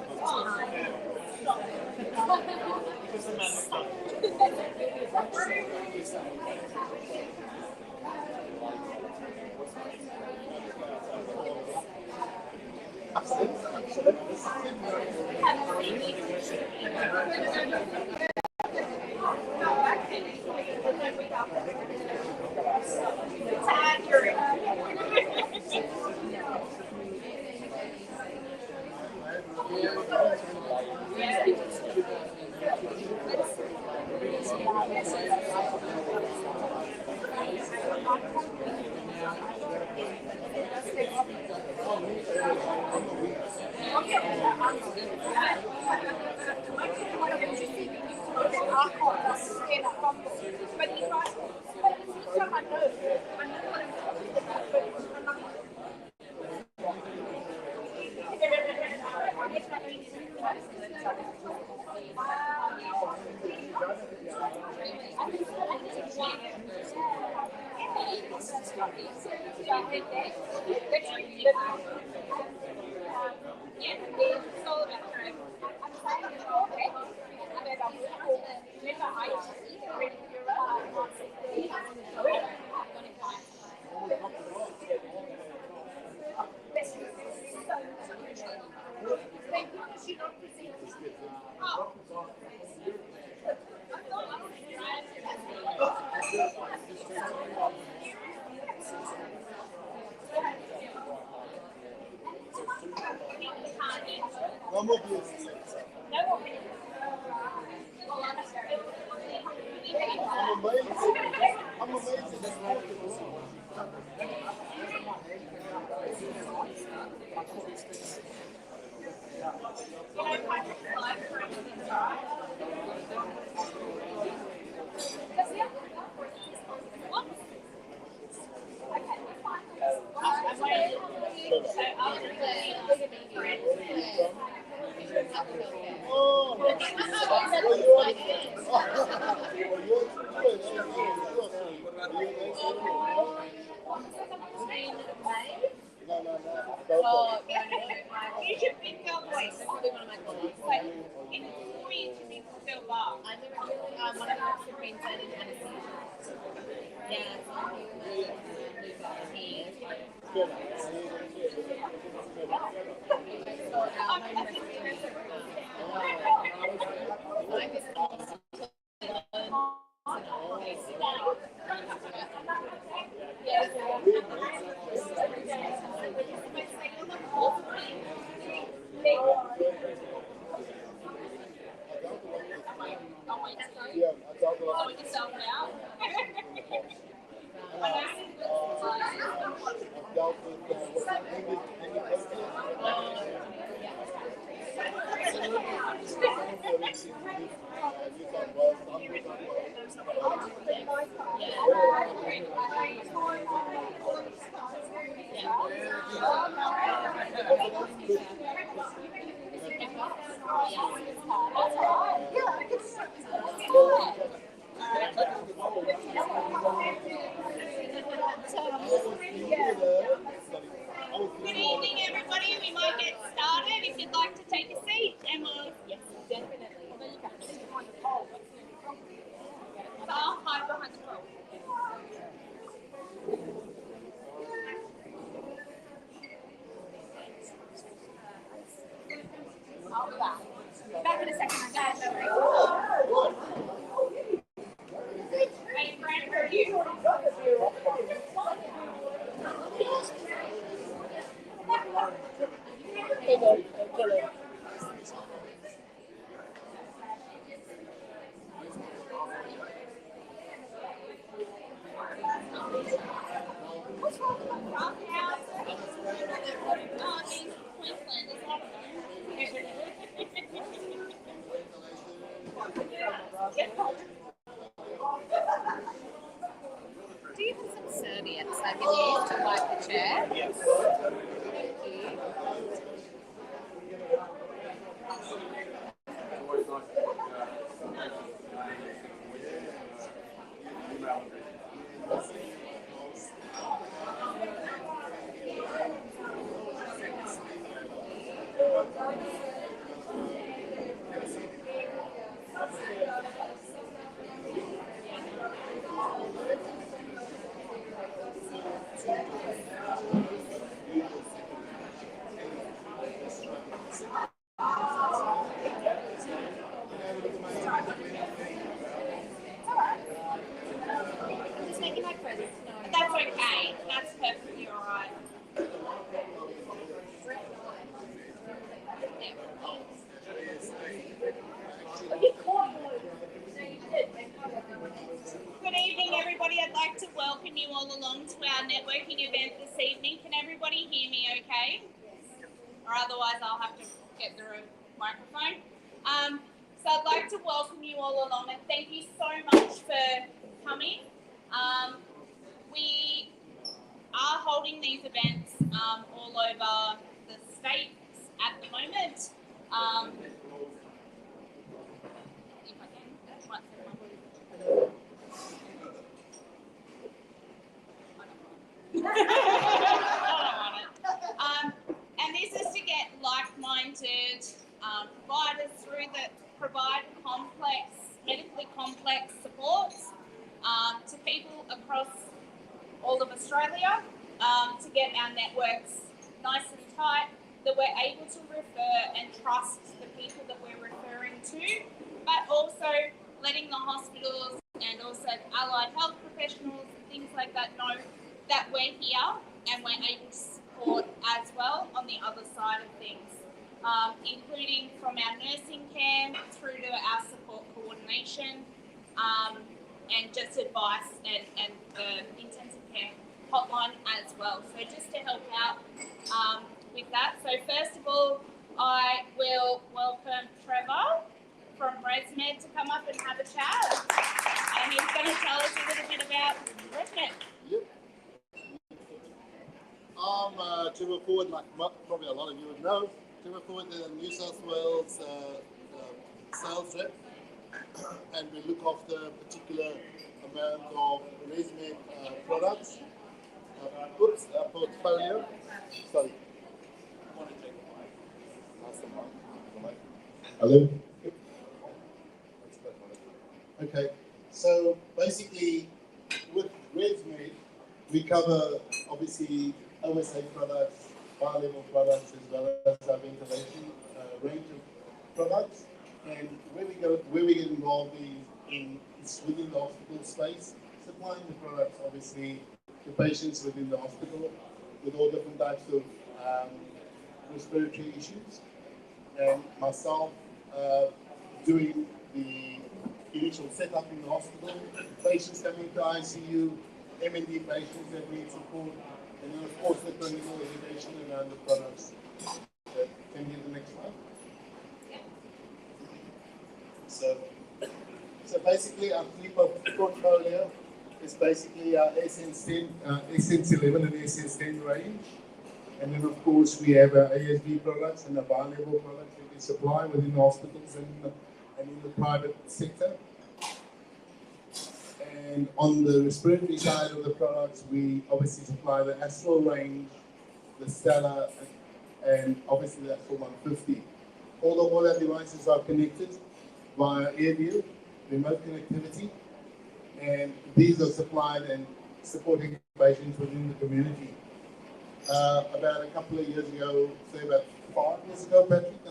Good evening, everybody. We might get started. If you'd like to take a seat, Emma. Yes, definitely. I'll hide behind the pole. I'll be back. Back in a second, guys. Hey, Brad, where are you? What's wrong with the rock house? Oh, I mean, Queensland is not Do you have some serviettes I can use to wipe the chair? Yes. Thank you. Good evening, everybody. I'd like to welcome you all along to our networking event this evening. Can everybody hear me okay? Or otherwise I'll have to get the microphone. So I'd like to welcome you all along and thank you so much for coming. We are holding these events all over the states at the moment. If I can, one second. And this is to get like-minded providers through that provide medically complex supports to people across all of Australia, to get our networks nice and tight, that we're able to refer and trust the people that we're referring to, but also letting the hospitals and also allied health professionals and things like that know that we're here and we're able to support as well on the other side of things, including from our nursing care through to our support coordination, and just advice and the intensive care hotline as well. So just to help out with that. So first of all, I will welcome Trevor from ResMed to come up and have a chat. And he's going to tell us a little bit about ResMed. Yep. I'm Trevor Ford, like probably a lot of you would know. Trevor Ford, the New South Wales sales rep, and we look after a particular amount of ResMed products. Portfolio. Sorry. Hello. Okay. So basically, with ResMed, we cover obviously OSA products, bi-level products, as well as our ventilation range of products. And where we get involved is within the hospital space, supplying the products obviously to patients within the hospital with all different types of respiratory issues. And myself doing the initial setup in the hospital, patients coming to ICU, M&D patients that need support, and then of course the clinical education around the products. Can you do the next slide? So basically our three portfolio is basically our Essence 10, Essence 11 and Essence 10 range. And then of course we have our ASB products and our bi-level products that we supply within hospitals and in the private sector. And on the respiratory side of the products, we obviously supply the Astral range, the Stella, and obviously the Astral 150. All our devices are connected via AirView, remote connectivity, and these are supplied and supporting patients within the community. About a couple of years ago, say about 5 years ago, Patrick, I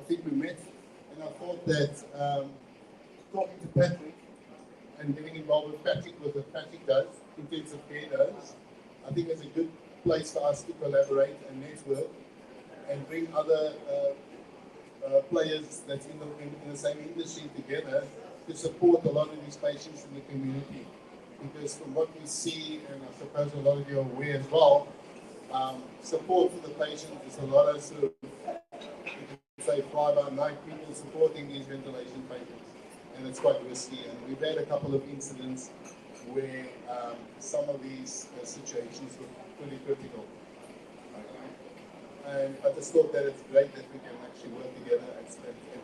think we met, and I thought that talking to Patrick and getting involved with Patrick with what Patrick does, intensive care does, I think it's a good place for us to collaborate and network and bring other players that's in the same industry together to support a lot of these patients in the community. Because from what we see, and I suppose a lot of you are aware as well, support for the patient is a lot of sort of, say, fly-by-night people supporting these ventilation patients, and it's quite risky. And we've had a couple of incidents where some of these situations were pretty critical. And I just thought that it's great that we can actually work together and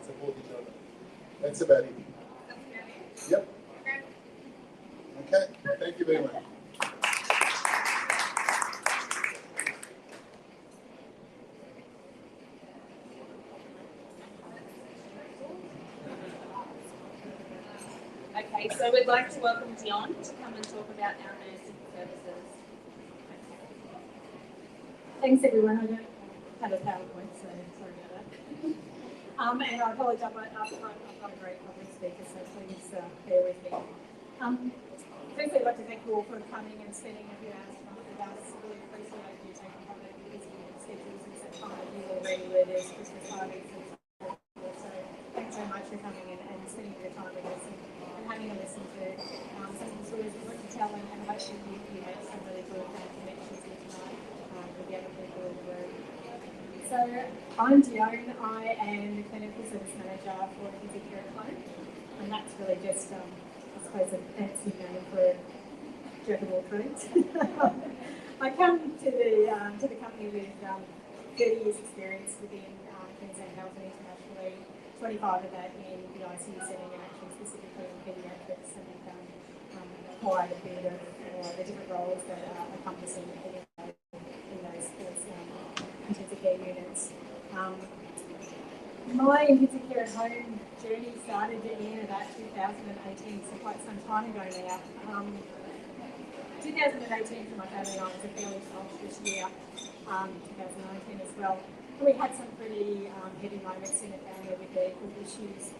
support each other. That's about it. Yep. Okay. Thank you very much. Okay, so we'd like to welcome Dion to come and talk about our nursing services. Thanks everyone. I don't have a PowerPoint, so sorry about that. And I apologise up front, I'm not a great public speaker, so please bear with me. Firstly, I'd like to thank you all for coming and spending a few hours with us. Really appreciate you taking time out of your busy schedules, etc. time of year already where there's Christmas parties and so forth. So thanks so much for coming in and spending your time with us and having a listen to some of the stories we've got to tell, and hopefully you make some really good connections here tonight with the other people in the room. So I'm Dione. I am the Clinical Service Manager for Kids Care at Home, and that's really just, I suppose, a fancy name for a jack of all trades. I come to the company with 30 years experience within Queensland Health and internationally, 25 of that in the ICU setting and actually specifically in paediatrics, and quite a bit of the different roles that are encompassing in those intensive care units. My intensive care at home journey started in about 2018, so quite some time ago now. 2018 for my family and I was a fairly tumultuous year, 2019 as well. We had some pretty heavy moments in the family with medical issues.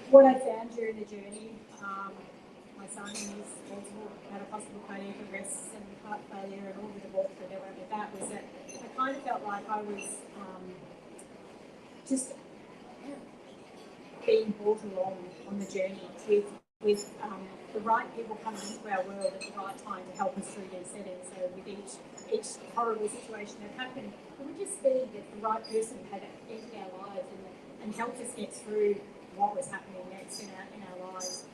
What I found during the journey, my son is multiple had a possible cardiac arrest and heart failure and all the debauchery that went with that, was that I kind of felt like I was just being brought along on the journey with the right people coming into our world at the right time to help us through these settings. So with each horrible situation that happened, it would just be that the right person had entered our lives and helped us get through what was happening next in our lives.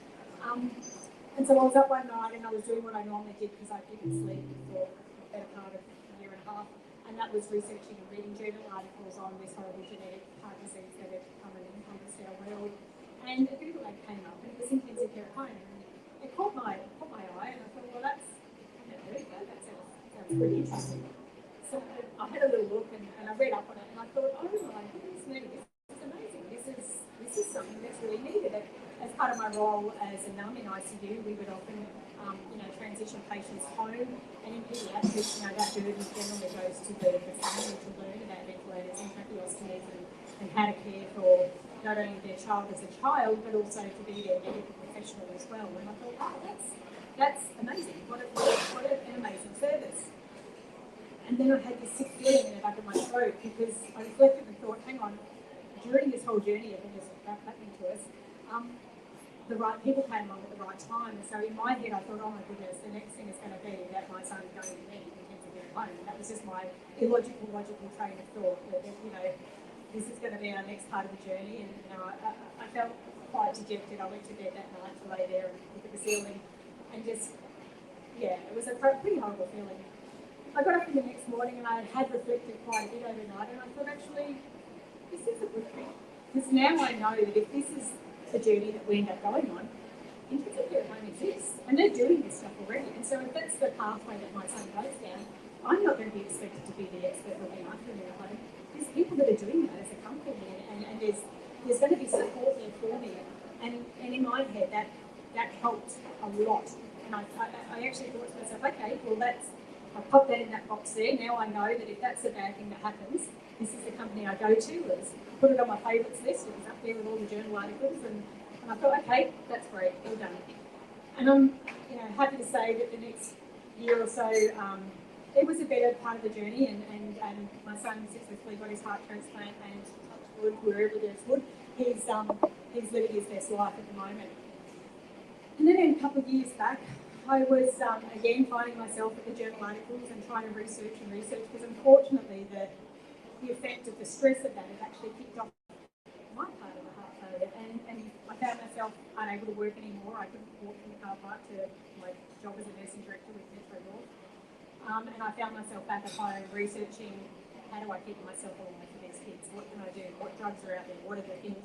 And so I was up one night and I was doing what I normally did because I didn't sleep for the better part of a year and a half, and that was researching and reading journal articles on this horrible genetic heart disease that had come and encompassed our world. And a bit of a came up, and it was intensive care at home. And it caught my eye, and I thought, well, I've never heard of that. That sounds pretty interesting. So I had a little look and I read up on it, and I thought, oh my goodness me, this is amazing. This is something that's really needed. As part of my role as a NUM in ICU, we would often, transition patients home, and in paediatrics, that burden generally goes to the family to learn about ventilators and tracheostomies and how to care for not only their child as a child, but also to be their medical professional as well. And I thought, oh, that's amazing. What an amazing service. And then I had this sick feeling in the back of my throat because I reflected and thought, hang on, during this whole journey of all this happening to us, the right people came along at the right time. And so in my head, I thought, oh my goodness, the next thing is going to be that my son's going to need intensive care at home. And that was just my illogical, logical train of thought that, this is going to be our next part of the journey. And I felt quite dejected. I went to bed that night to lay there and look at the ceiling and just, it was a pretty horrible feeling. I got up in the next morning and I had reflected quite a bit overnight, and I thought, actually, this is a good thing. Because now I know that if this is the journey that we end up going on, intensive care at home exists, and they're doing this stuff already. And so if that's the pathway that my son goes down, I'm not going to be expected to be the expert looking after him at home. There's people that are doing that as a company, and there's going to be support there for me. And in my head, that helped a lot. And I actually thought to myself, okay, well, I pop that in that box there. Now I know that if that's a bad thing that happens, this is the company I go to. I put it on my favourites list. It was up there with all the journal articles, and I thought, okay, that's great, all done. And I'm happy to say that the next year or so, it was a better part of the journey, and my son successfully got his heart transplant, and touch wood, wherever there's wood, he's living his best life at the moment. And then a couple of years back, I was again finding myself at the journal articles and trying to research, because unfortunately the effect of the stress of that had actually kicked off my part of the heart failure, and I found myself unable to work anymore. I couldn't walk from the car park to my job as a nursing director with Metro North. And I found myself back at home researching, how do I keep myself alive for these kids? What can I do? What drugs are out there? What are the things?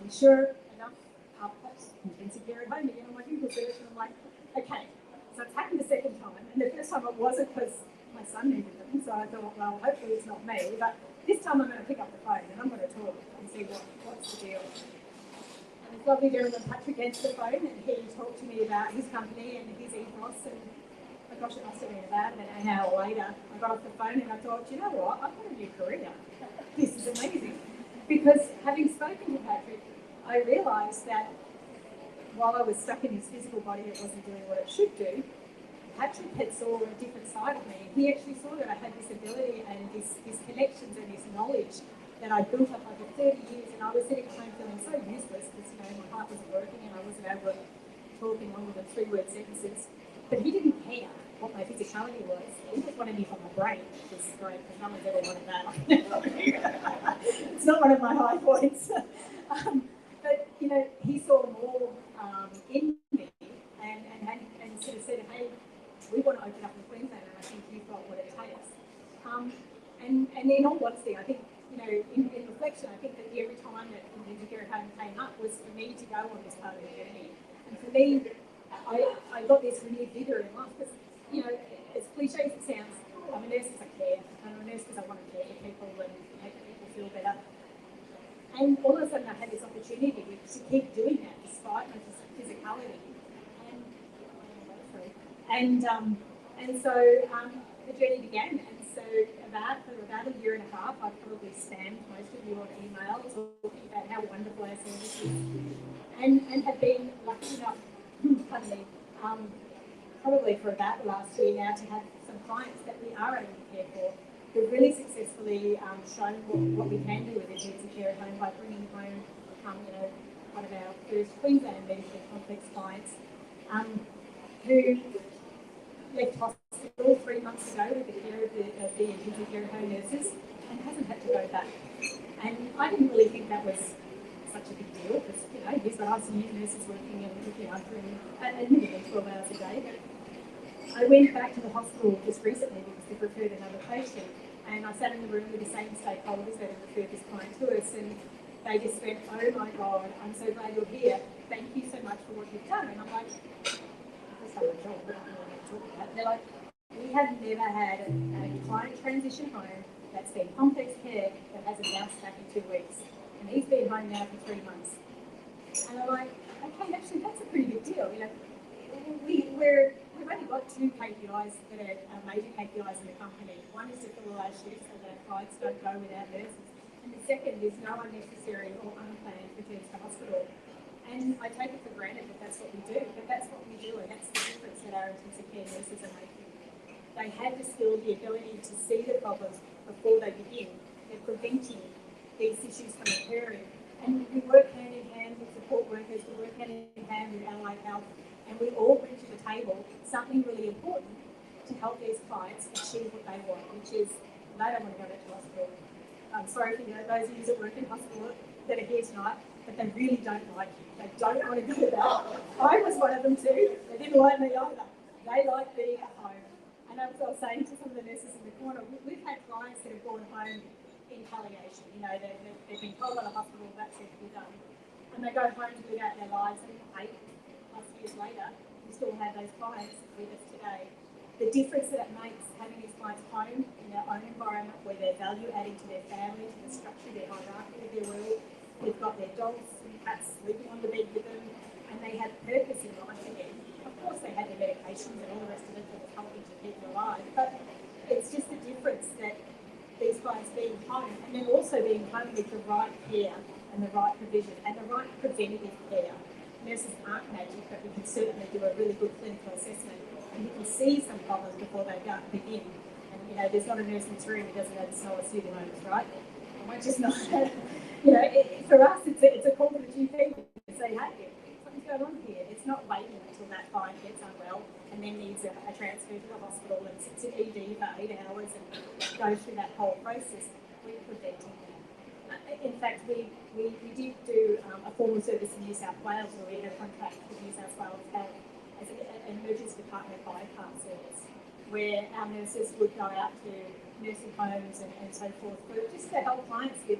And sure enough, up pops intensive care at home again on my Google search, and I'm like, okay. So it's happened the second time, and the first time it wasn't because my son needed them, so I thought, well, hopefully it's not me, but this time I'm going to pick up the phone and I'm going to talk and see what's the deal. And this lovely gentleman, Patrick, answered the phone, and he talked to me about his company and his ethos, and oh gosh, it must have been about an hour later. I got off the phone and I thought, you know what, I've got a new career. This is amazing. Because having spoken to Patrick, I realised that while I was stuck in his physical body, it wasn't doing what it should do. Patrick had saw a different side of me. He actually saw that I had this ability and these connections and this knowledge that I built up over 30 years, and I was sitting at home feeling so useless because, you know, my heart wasn't working and I wasn't able to talk in longer than 3-word sentences. But he didn't care what my physicality was. He just wanted me for my brain, which is great because no one's ever wanted that. It's not one of my high points. But, you know, he saw more in me and sort of said, hey, we want to open up in Queensland and I think you've got what it takes. And in all honesty, I think, you know, in reflection, I think that every time that the Care at Home came up was for me to go on this part of the journey. And for me, I got this renewed vigour in life because, you know, as cliche as it sounds, I'm a nurse because I care. I'm a nurse because I want to care for people and make people feel better. And all of a sudden I had this opportunity to keep doing that despite my physicality. And so the journey began. And so for about a year and a half, I've probably spammed most of you on email talking about how wonderful our service is. And have been lucky enough, pardon me, probably for about the last year now to have some clients that we are able to care for. We've really successfully shown what we can do with advocacy care at home by bringing home, you know, one of our first Queensland medically complex clients who left hospital 3 months ago with the care of the advocacy care at home nurses and hasn't had to go back. And I didn't really think that was such a big deal because, you know, he's got ICU nurses working and looking after him admittedly 12 hours a day. But I went back to the hospital just recently because they referred another patient, and I sat in the room with the same stakeholders that had referred this client to us, and they just went, oh my God, I'm so glad you're here. Thank you so much for what you've done. And I'm like, that's not my job, but I'm not going to talk about it. They're like, we have never had a client transition home that's been complex care that hasn't bounced back in 2 weeks. And he's been home now for 3 months. And I'm like, okay, actually, that's a pretty big deal. You know, we've only got 2 KPIs that are major KPIs in the company. One is to fill all our shifts so that our clients don't go without nurses. And the second is no unnecessary or unplanned returns to hospital. And I take it for granted that that's what we do, but that's what we do, and that's the difference that our intensive care nurses are making. They have the skill, the ability to see the problems before they begin. They're preventing these issues from occurring. And we work hand in hand with support workers, we work hand in hand with allied health, and we all bring to the table something really important to help these clients achieve what they want, which is they don't want to go back to hospital. I'm sorry for those of you that work in hospital that are here tonight, but they really don't like you. They don't want to go back. I was one of them too. They didn't like me either. They like being at home. And as I was saying to some of the nurses in the corner, we've had clients that have gone home in palliation. You know, they've been told by the hospital that's it to be done. And they go home to live out their lives, and 8+ years later, we still have those clients with us today. The difference that it makes having these clients home in their own environment where they're value adding to their family, to the structure, their hierarchy of their world. They've got their dogs and cats sleeping on the bed with them, and they have purpose in life again. Of course, they have their medications and all the rest of it that is helping to keep them alive, but it's just the difference that these clients being home and then also being home with the right care and the right provision and the right preventative care. Nurses aren't magic, but we can certainly do a really good clinical assessment and you can see some problems before they begin. And, you know, there's not a nurse in this room who doesn't know the smell of pseudomonas, right? And we're just not, you know, for us, it's a call to the GP to say, hey, something's going on here. It's not waiting until that client gets unwell and then needs a transfer to the hospital and sits in ED for 8 hours and goes through that whole process. We're preventing that. In fact, we did do a formal service in New South Wales where we had a contract with New South Wales Health as an emergency department bypass service, where our nurses would go out to nursing homes and so forth, but just to help clients with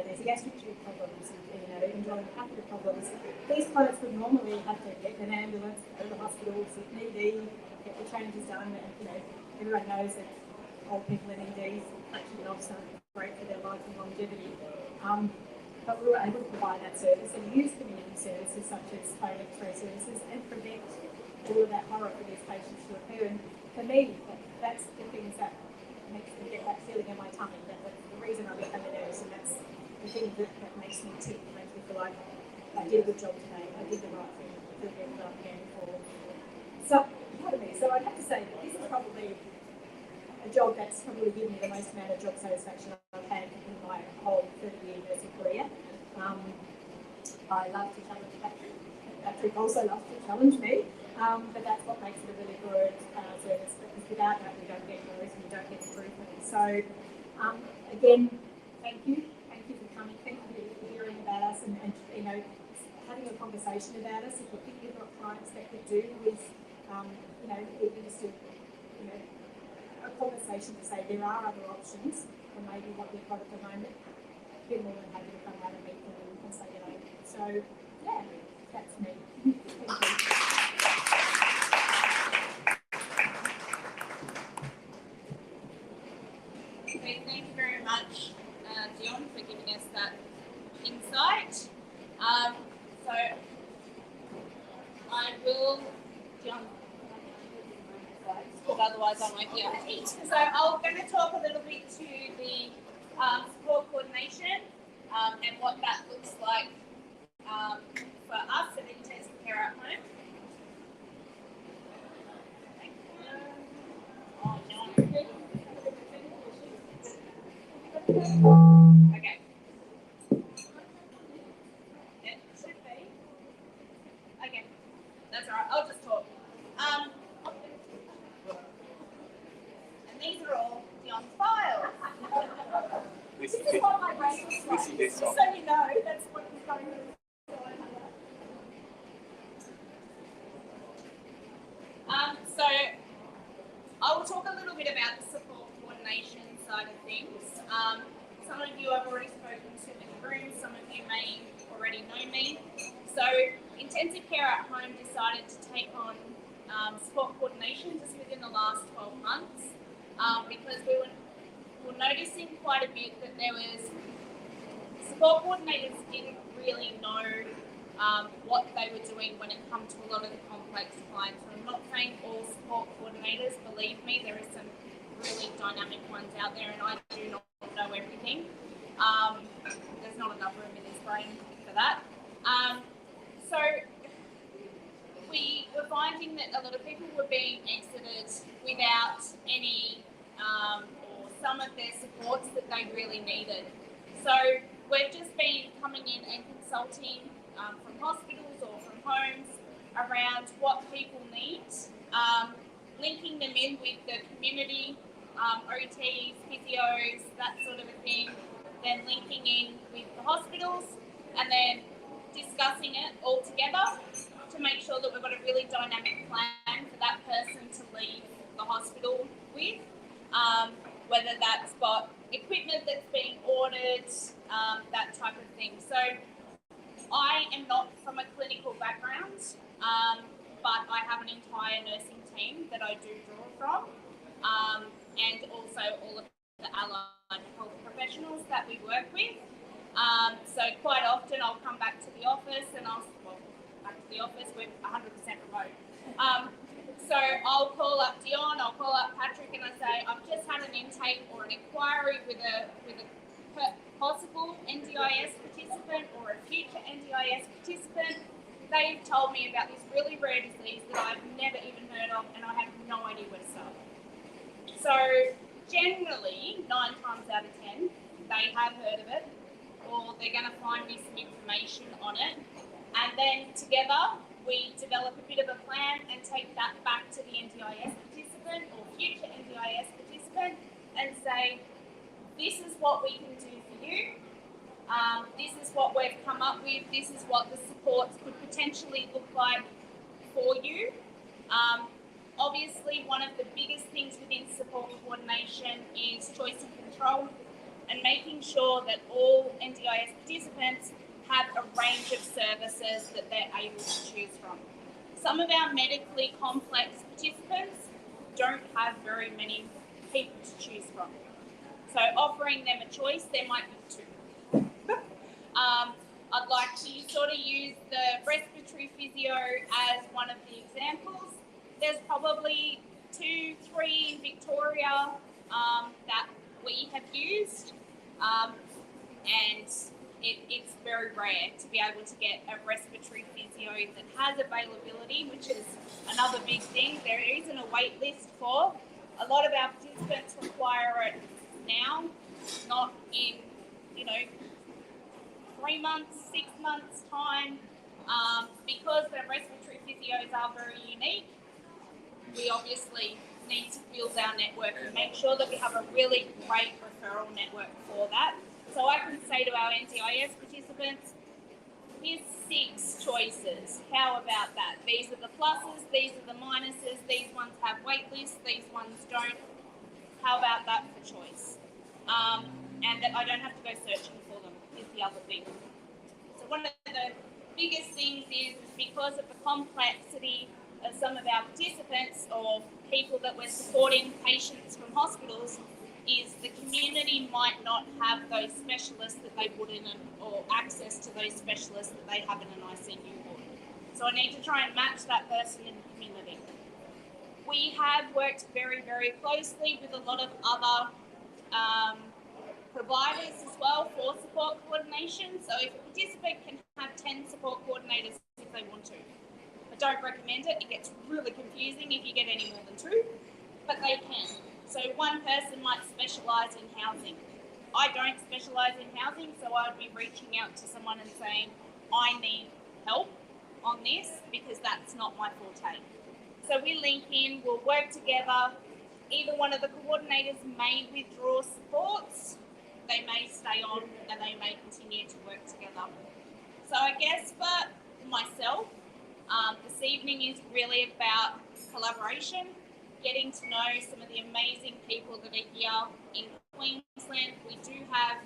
there's gastric tube problems and, you know, enjoying catheter problems. These clients would normally have to get an ambulance, go to the hospital, sit in ED, get the changes done, and, you know, everyone knows that old people in ED fractured nerves aren't great for their life and longevity. But we were able to provide that service and use community services such as phone X-ray services and prevent all of that horror for these patients to occur. And for me, that's the things that makes me get that feeling in my tummy. That's the reason I became a nurse, and that's the thing that makes me tick, makes me feel like I did a good job today, I did the right thing, I did the right thing for So, pardon me, so I'd have to say that this is probably a job that's probably given me the most amount of job satisfaction I've had in my whole 30-year nursing career. I love to challenge Patrick. Patrick also loves to challenge me, but that's what makes it a really good service, because without that we don't get growth and we don't get improvement. So again, thank you for coming, thank you for hearing about us and you know, having a conversation about us. If you think you've got clients that could do with, you know, even just a conversation to say there are other options than maybe what we've got at the moment, be more than happy to come out and meet them and say, you know. So yeah, that's me. Thank you. Okay, thank you very much, Dion, for giving us that insight. So I will, Dion, because otherwise I won't be able to eat. So I'm going to talk a little bit to the support coordination and what that looks like for us at intensive care at home. Oh, no. Okay. It should be. Okay. That's all right. I'll just talk. And these are all Dion's files. This is what my brain looks like. Just so you know, that's what is going on. So I will talk a little bit about the support coordination side of things. Some of you I've already spoken to in the room, some of you may already know me. So Intensive Care at Home decided to take on support coordination just within the last 12 months because we were noticing quite a bit that there was support coordinators didn't really know what they were doing when it comes to a lot of the complex clients. And I'm not saying all support coordinators, believe me, there are some really dynamic ones out there and I do not know everything. There's not enough room in this brain for that. So we were finding that a lot of people were being exited without any or some of their supports that they really needed. So we've just been coming in and consulting from hospitals or from homes around what people need, linking them in with the community, OTs, physios, that sort of a thing, then linking in with the hospitals and then discussing it all together to make sure that we've got a really dynamic plan for that person to leave the hospital with, whether that's got equipment that's being ordered, that type of thing. So I am not from a clinical background, but I have an entire nursing team that I do draw from, and also all of the allied health professionals that we work with. So quite often I'll come back to the office and we're 100% remote. So I'll call up Dion, I'll call up Patrick and I say, I've just had an intake or an inquiry with a possible NDIS participant or a future NDIS participant. They've told me about this really rare disease that I've never even heard of and I have no idea where to start. So generally, 9 times out of 10, they have heard of it or they're going to find me some information on it. And then together, we develop a bit of a plan and take that back to the NDIS participant or future NDIS participant and say, this is what we can do for you. This is what we've come up with. This is what the supports could potentially look like for you. Obviously, one of the biggest things within support coordination is choice and control and making sure that all NDIS participants have a range of services that they're able to choose from. Some of our medically complex participants don't have very many people to choose from. So offering them a choice, there might be 2. I'd like to sort of use the respiratory physio as one of the examples. There's probably 2, 3 in Victoria that we have used, and it's very very rare to be able to get a respiratory physio that has availability, which is another big thing. There isn't a wait list for. A lot of our participants require it now, not in, 3 months, 6 months time. Because the respiratory physios are very unique, we obviously need to build our network and make sure that we have a really great referral network for that. So I can say to our NDIS participants, here's 6 choices. How about that? These are the pluses, these are the minuses, these ones have wait lists, these ones don't. How about that for choice? And that I don't have to go searching for them is the other thing. So one of the biggest things is because of the complexity of some of our participants or people that we're supporting, patients from hospitals, is the community might not have those specialists that they would in or access to those specialists that they have in an ICU ward. So I need to try and match that person in the community. We have worked very, very closely with a lot of other providers as well for support coordination. So if a participant can have 10 support coordinators if they want to. I don't recommend it. It gets really confusing if you get any more than 2, but they can. So one person might specialise in housing. I don't specialise in housing, so I would be reaching out to someone and saying, I need help on this because that's not my forte. So we link in, we'll work together. Either one of the coordinators may withdraw supports, they may stay on, and they may continue to work together. So I guess for myself, this evening is really about collaboration, getting to know some of the amazing people that are here in Queensland. We do have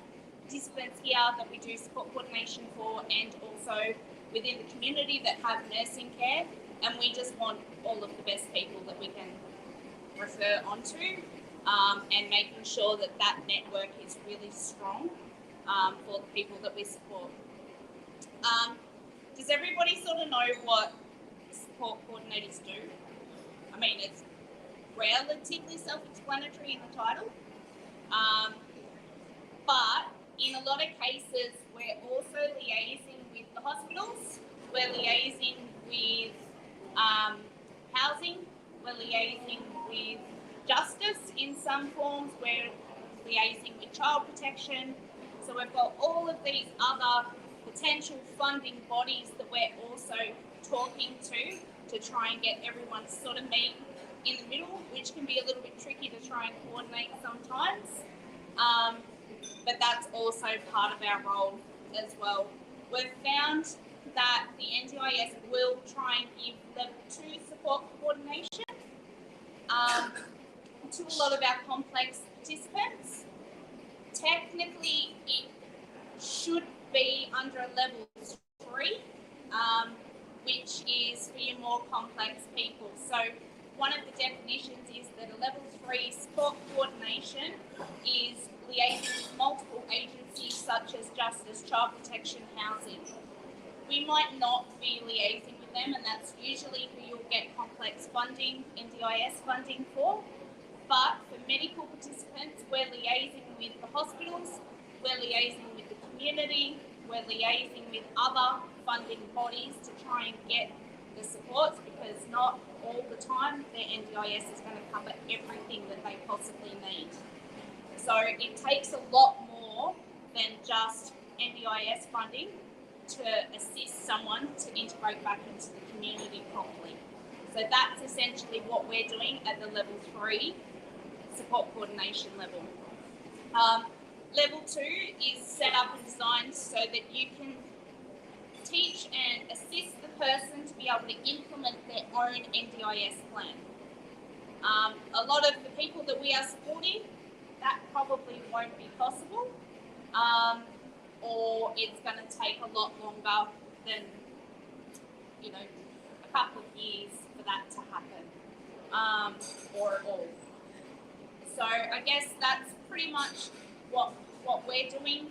participants here that we do support coordination for, and also within the community that have nursing care, and we just want all of the best people that we can refer onto, and making sure that that network is really strong for the people that we support. Does everybody sort of know what support coordinators do? I mean, it's relatively self-explanatory in the title, but in a lot of cases, we're also liaising with the hospitals, we're liaising with housing, we're liaising with justice in some forms, we're liaising with child protection. So we've got all of these other potential funding bodies that we're also talking to try and get everyone to sort of meet in the middle, which can be a little bit tricky to try and coordinate sometimes. But that's also part of our role as well. We've found that the NDIS will try and give level 2 support coordination to a lot of our complex participants. Technically, it should be under a level 3, which is for your more complex people. So one of the definitions is that a level 3 support coordination is liaising with multiple agencies such as justice, child protection, housing. We might not be liaising with them, and that's usually who you'll get complex funding, NDIS funding for. But for medical participants, we're liaising with the hospitals, we're liaising with the community, we're liaising with other funding bodies to try and get the supports, because not all the time their NDIS is going to cover everything that they possibly need. So it takes a lot more than just NDIS funding to assist someone to integrate back into the community properly. So that's essentially what we're doing at the level 3 support coordination level. Level 2 is set up and designed so that you can teach and assist the person to be able to implement their own NDIS plan. A lot of the people that we are supporting, that probably won't be possible, or it's going to take a lot longer than, a couple of years for that to happen, or at all. So I guess that's pretty much what we're doing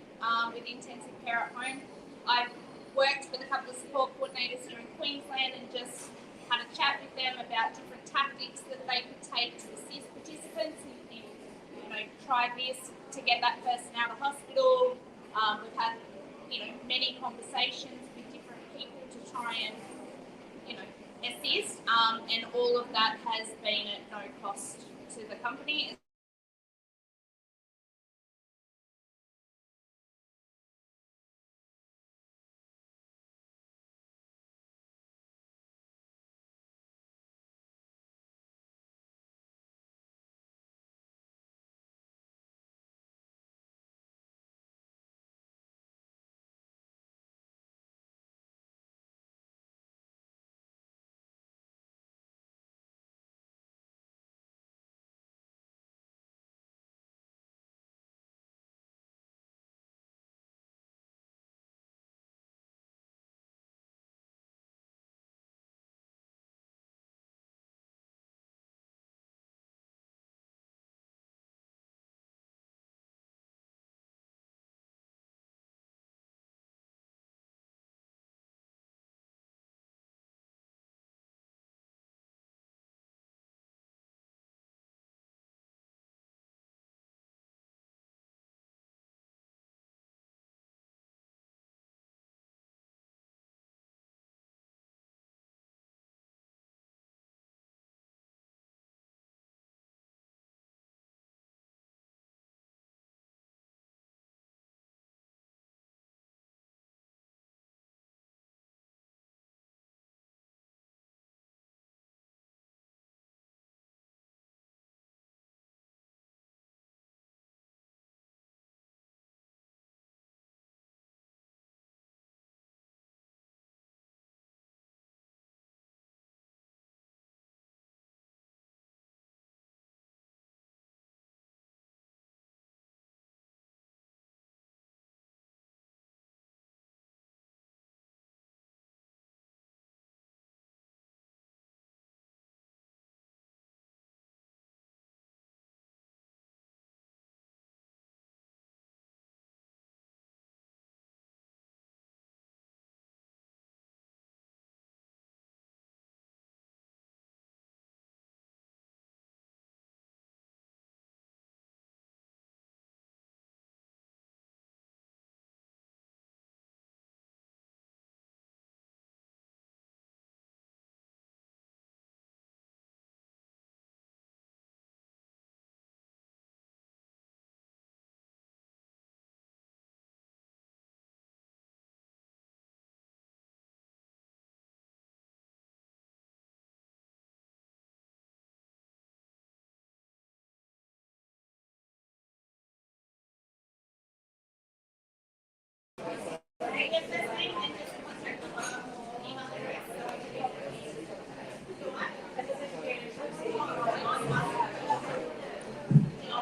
with intensive care at home. I've worked with a couple of support coordinators here in Queensland and just had a chat with them about different tactics that they could take to assist participants in try this to get that person out of hospital. We've had, many conversations with different people to try and, assist, and all of that has been at no cost to the company.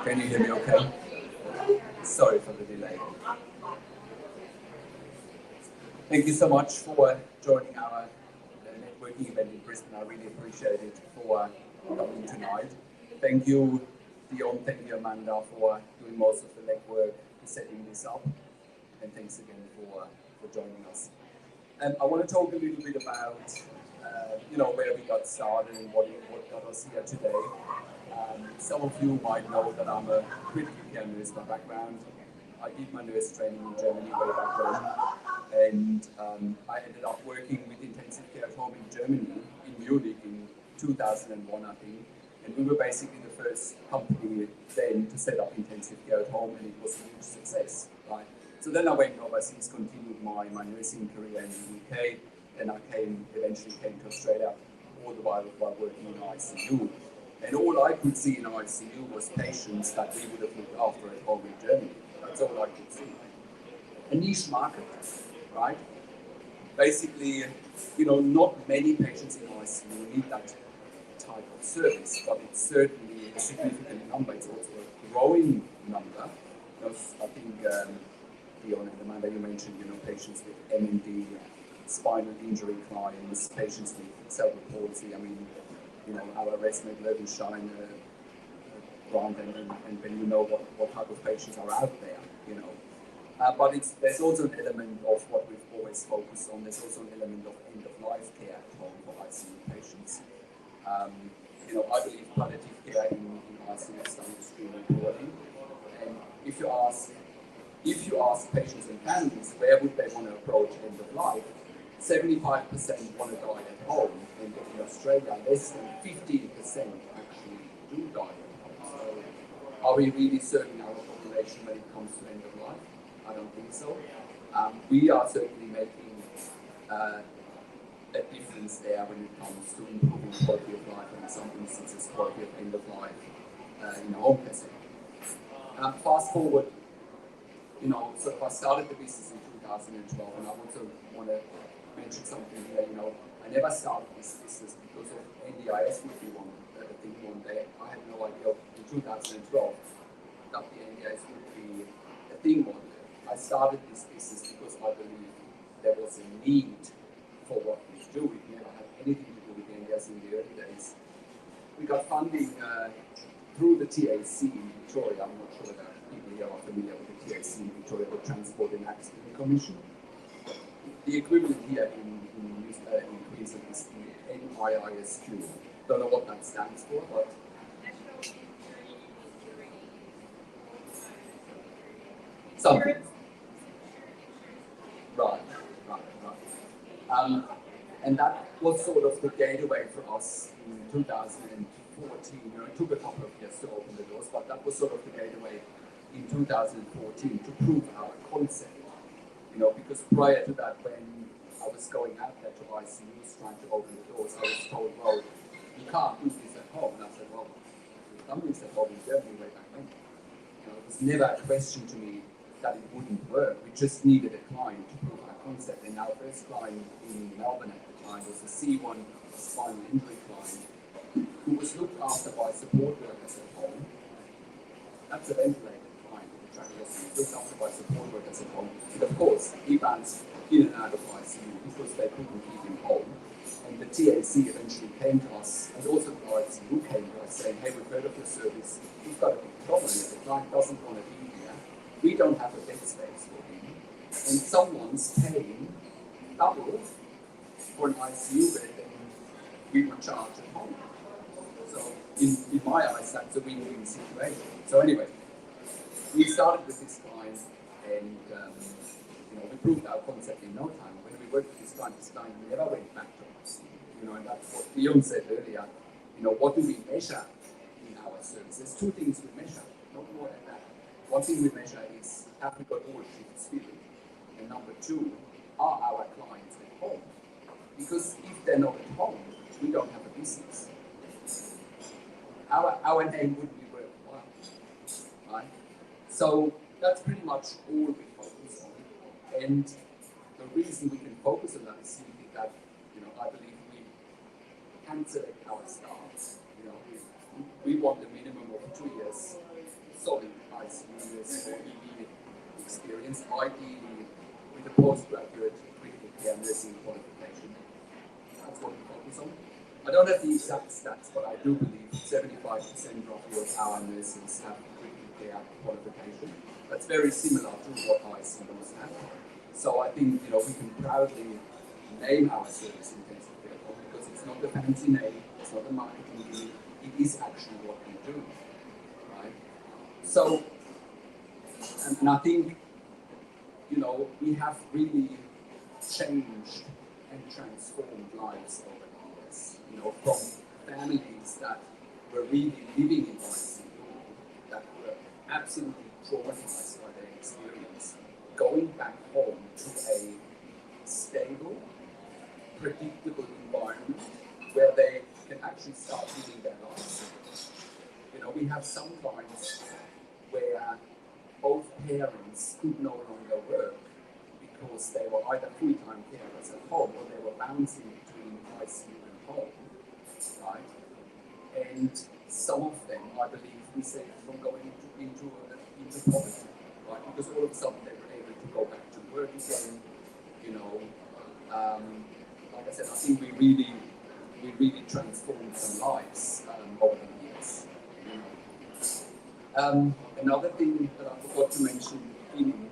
Can you hear me okay? Sorry for the delay. Thank you so much for joining our networking event in Brisbane. I really appreciate it for coming tonight. Thank you, Dion, thank you, Amanda, for doing most of the legwork and setting this up. And thanks again for joining us. I want to talk a little bit about where we got started and what got us here today. Some of you might know that I'm a critical care nurse by background. I did my nurse training in Germany way back then, and I ended up working with intensive care at home in Germany, in Munich in 2001, I think. And we were basically the first company then to set up intensive care at home, and it was a huge success, right? So then I went overseas, continued my nursing career in the UK, and I eventually came to Australia, all the while working in ICU. And all I could see in ICU was patients that we would have looked after at home in Germany. That's all I could see. A niche market, right? Basically, not many patients in ICU need that type of service, but it's certainly a significant number. It's also a growing number. Because I think, Dion and Amanda, you mentioned, patients with MND, spinal injury clients, patients with cerebral palsy. I mean, our resonate Löwenstein grant, and when you know what type of patients are out there, but there's also an element of what we've always focused on. There's also an element of end-of-life care at home for ICU patients. I believe palliative care in ICU is extremely important. And if you ask if you ask patients and families where would they want to approach end of life, 75% want to die at home, and in Australia, less than 15% actually do die at home. So, are we really serving our population when it comes to end of life? I don't think so. We are certainly making a difference there when it comes to improving quality of life, and in some instances, quality of end of life in a home care setting. Fast forward, so I started the business in 2012, and I also want to mention something here. I never started this business because of NDIS would be the thing one day. I had no idea in 2012 that the NDIS would be a thing one day. I started this business because I believe there was a need for what we do. It never had anything to do with the NDIS in the early days. We got funding through the TAC in Victoria. I'm not sure that people here are familiar with the TAC in Victoria, the Transport and Accident Commission. The equivalent here in Queensland is the NIISQ. Don't know what that stands for, but something. Right. And that was sort of the gateway for us in 2014. It took a couple of years to open the doors, but that was sort of the gateway in 2014 to prove our concept. Because prior to that, when I was going out there to ICUs trying to open the doors, I was told, well, you can't do this at home. And I said, well, we've done this at home in Germany way back when. It was never a question to me that it wouldn't work. We just needed a client to prove our concept. And our first client in Melbourne at the time was a C1 spinal injury client who was looked after by support workers at home. That's a ventilated client with a tracheostomy, looked after by support workers at home. And of course, he bounced in and out of ICU because they couldn't keep him home. And the TAC eventually came to us, and also the ICU came to us saying, hey, we've heard of your service. We've got a big problem here. The client doesn't want to be here. We don't have a bed space for him. And someone's paying double for an ICU bed than we would charge at home. So in my eyes, that's a win-win situation. So anyway, we started with this client, and we proved our concept in no time. When we worked with this client, we never went back to us. And that's what Dion said earlier. What do we measure in our service? There's two things we measure, not more than that. One thing we measure is, have we got all shifts filled? And number two, are our clients at home? Because if they're not at home, we don't have a business. Our name wouldn't be worthwhile, right? So that's pretty much all we focus on. And the reason we can focus on that is simply that, I believe we can select our staff. We want a minimum of 2 years solid ICU or ED experience, ideally with a postgraduate critical care nursing qualification. That's what we focus on. I don't have the exact stats, but I do believe 75% roughly of our nurses have critical care qualification. That's very similar to what ICUs have. So I think we can proudly name our service intensive care because it's not a fancy name, it's not a marketing gimmick, it is actually what we do, right? So, and I think we have really changed and transformed lives over the years. From families that were really living in ICU, that were absolutely traumatized by their experience, going back home to a stable, predictable environment where they can actually start living their lives. We have some clients where both parents could no longer work because they were either full-time carers at home or they were bouncing between ICU and home, right? And some of them, I believe, we saved from going into poverty, right? Because all of a sudden they were able to go back to work again. Like I said, I think we really transformed some lives over the years. Another thing that I forgot to mention in the beginning,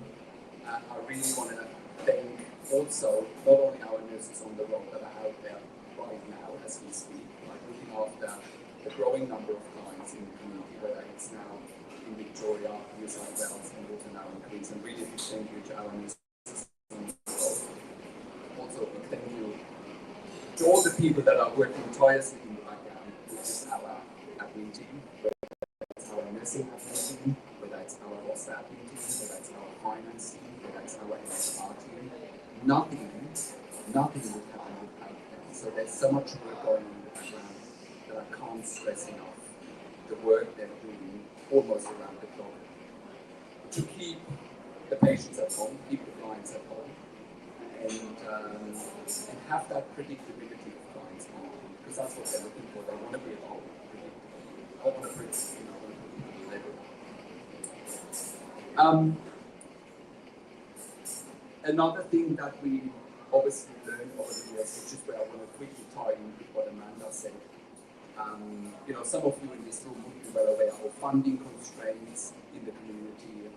I really want to thank also not only our nurses on the road that are out there right now as we speak, like looking after the growing number of clients in the community, whether it's now in Victoria, New South Wales, and also now in Queensland. Really big thank you to our new systems. Also, big thank you to all the people that are working tirelessly in the background, which is our admin team, whether it's our nursing admin team, whether it's our boss admin team, whether it's our finance team, whether it's our HR team. Nothing would happen without them. So there's so much work going on in the background that I can't stress enough. The work they're doing almost around the clock to keep the patients at home, keep the clients at home, and have that predictability of clients, because that's what they're looking for. They want to be at home, predictable. I want to bring, level. Another thing that we obviously learned over the years, which is where I want to quickly tie in with what Amanda said. Some of you in this room would be well aware of funding constraints in the community,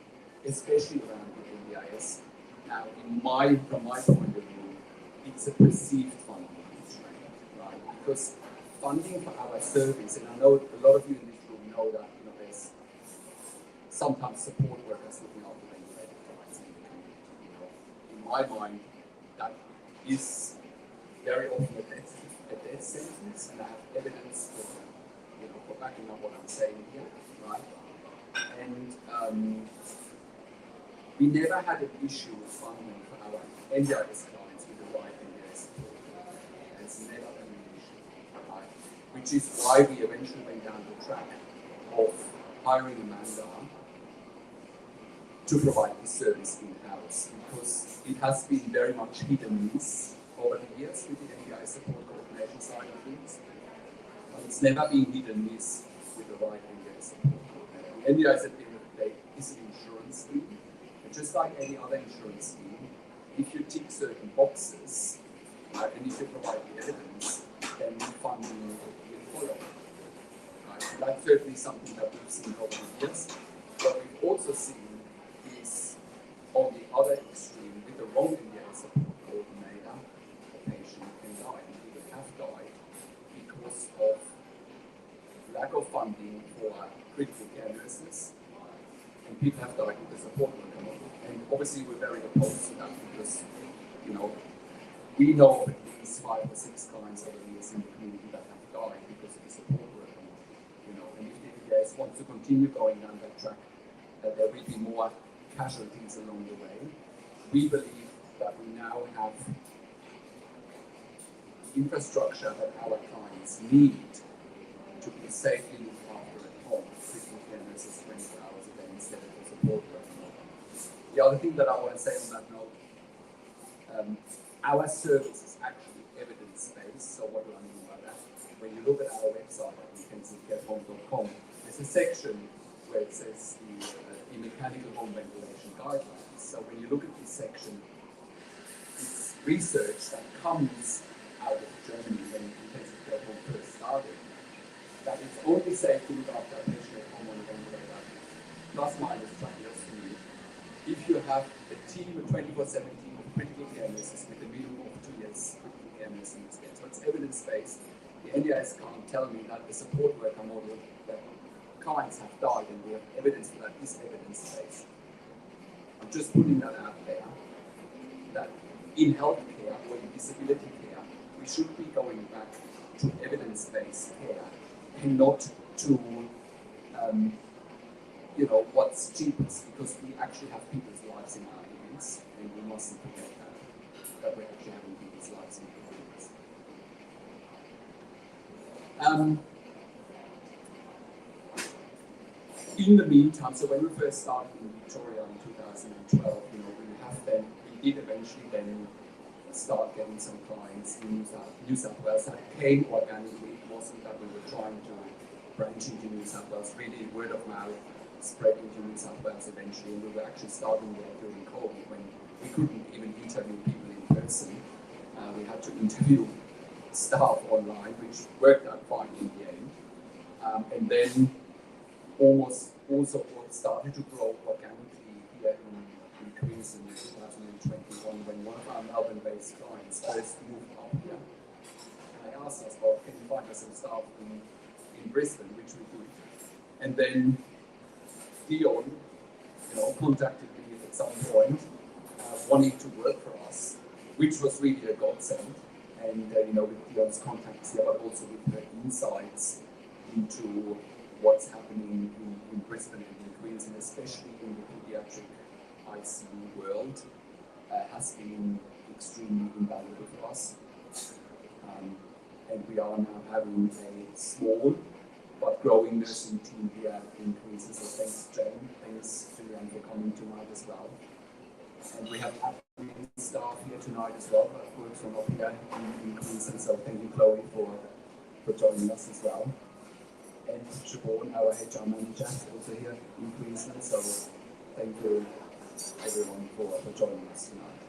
especially around the NDIS. Now, from my point of view, it's a perceived funding constraint, right? Because funding for our service, and I know a lot of you in this room know that there's sometimes support workers looking after regulated clients in the community. In my mind, that is very often a death sentence, and I have evidence for backing up what I'm saying here, right? And we never had an issue with funding for our NDIS clients with the right NDIS support. It's never been an issue, right? Which is why we eventually went down the track of hiring Amanda to provide this service in-house, because it has been very much hit and miss over the years with the NDIS support coordination side of things. It's never been hit and miss with the right NDIS support coordinator. The NDIS at the end of the day is an insurance scheme, and just like any other insurance scheme, if you tick certain boxes and if you provide the evidence, then funding will follow. Right? So that's certainly something that we've seen over the years. What we've also seen is on the other extreme, with the wrong NDIS support coordinator, the patient can die, and people have died because of lack of funding for critical care nurses, and people have died with the support worker model. And obviously we're very opposed to that, because we know of at least 5 or 6 clients over the years in the community that have died because of the support worker model. And if the NDIS wants to continue going down that track, there will be more casualties along the way. We believe that we now have infrastructure that our clients need to be safely looked after at home, critical care nurses 24 hours a day instead of the support worker. The other thing that I want to say on that note, our service is actually evidence-based. So what do I mean by that? When you look at our website at intensivecare@home.com, there's a section where it says the mechanical home ventilation guidelines. So when you look at this section, it's research that comes out of Germany when intensive care home first started, that it's only safe to look after a patient at home on a ventilator, plus minus tracheostomy, if you have a team, a 24/7 team of critical care nurses with a minimum of 2 years critical care nursing experience. So it's evidence-based. The NDIS can't tell me that the support worker model that clients have died and we have evidence for that is evidence-based. I'm just putting that out there, that in healthcare or in disability care, we should be going back to evidence-based care and not to what's cheapest, because we actually have people's lives in our hands, and we mustn't forget that we're actually having people's lives in our hands. In the meantime, so when we first started in Victoria in 2012, we did eventually then start getting some clients in New South Wales. That came organically. It wasn't that we were trying to branch into New South Wales. Really, word of mouth spread into New South Wales eventually, and we were actually starting there during COVID when we couldn't even interview people in person. We had to interview staff online, which worked out fine in the end. And then also started to grow organically here in Queensland in 2021 when one of our Melbourne-based clients first moved up here. And they asked us, well, can you find us some staff in Brisbane, which we could. And then Dion, contacted me at some point, wanting to work for us, which was really a godsend. And with Dion's contacts here, but also with her insights into what's happening in Brisbane and in Queensland, especially in the pediatric ICU world, has been extremely invaluable for us. And we are now having a small but growing nursing team here in Queensland. So thanks, Jane. Thanks, Julian, for coming tonight as well. And we have admin staff here tonight as well, of course, from up here in Queensland. So thank you, Chloe, for joining us as well. And Siobhan, our HR manager, is also here in Queensland. So thank you, everyone, for joining us tonight.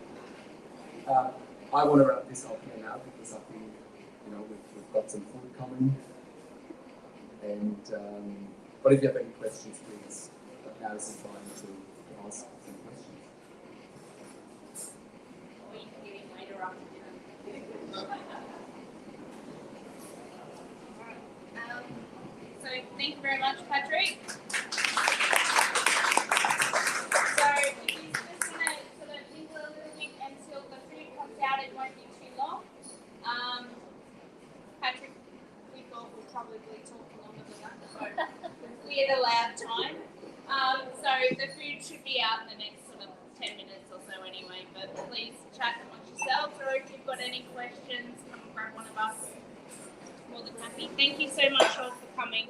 I want to wrap this up here now because I think we've got some food coming. And but if you have any questions, please, now is the time to ask some questions. Or you can get in later after dinner. So thank you very much, Patrick. So he's just going to sort of mingle a little bit until the food comes out. It won't be too long. Patrick, we thought we'd probably talk longer than that, so we had allowed time. So the food should be out in the next sort of 10 minutes or so anyway, but please chat amongst yourselves, or if you've got any questions, come and grab one of us. More than happy. Thank you so much all for coming.